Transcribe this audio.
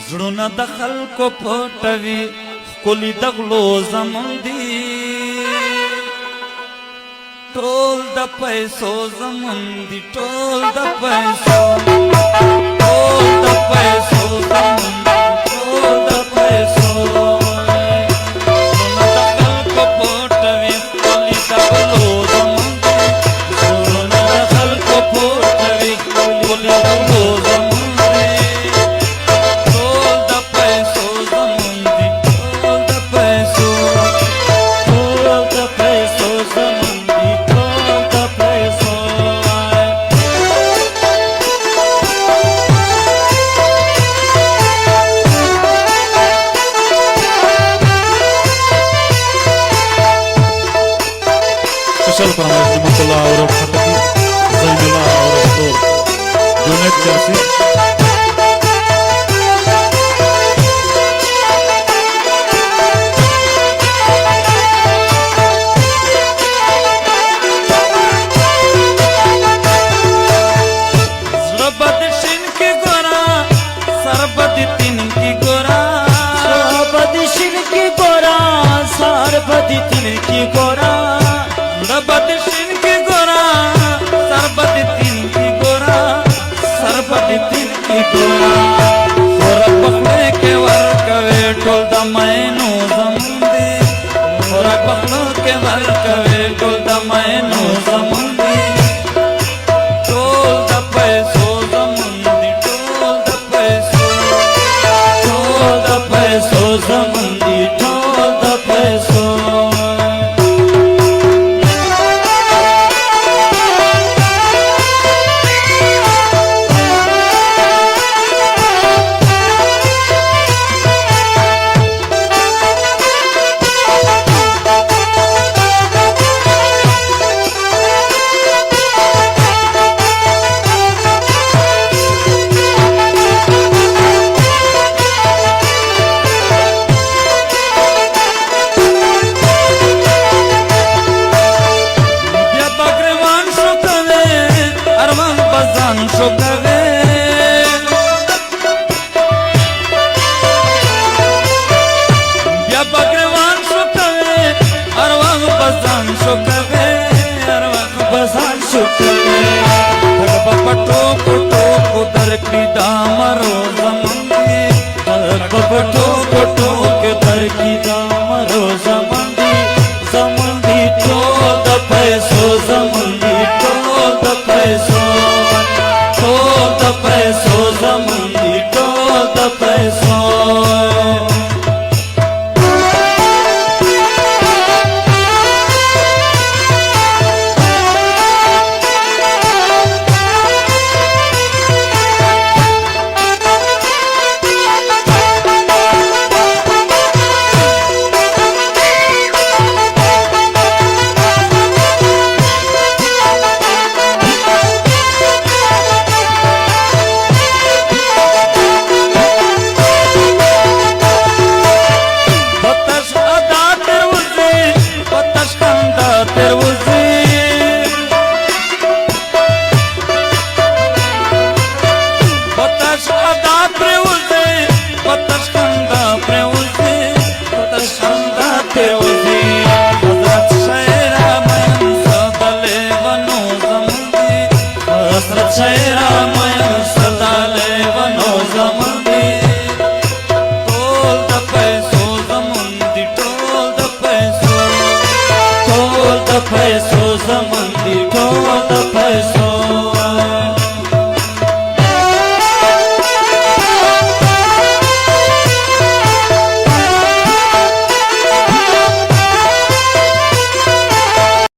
زړونه د خلکو پټوي ښکلي د غلو زمون دي ټول د پیسو زمون دي ټول د پیسو ټول د پیسو زمون دي ټول د پیسو زړونه د خلکو پټوي ښکلي د غلو زمون دي زړونه د خلکو پټوي ښکلي د غلو زمون special फरमाइश निमतुल्लाह और खटकी ज़ैनुल्लाह और स्टोर यूनिट 84 बदशिन की गोरा सरबत तीन की गोरा सरबत तीन की गोरा गोरा पकड़े के वर कवे टोल द मैनू जमुंदी गोरा पकड़ो के वर कवे टोल द मैनू जमुंदी टोल द पैसो जमुंदी टोल द पैसो जमुंदी टोल द पैसो पैसो जम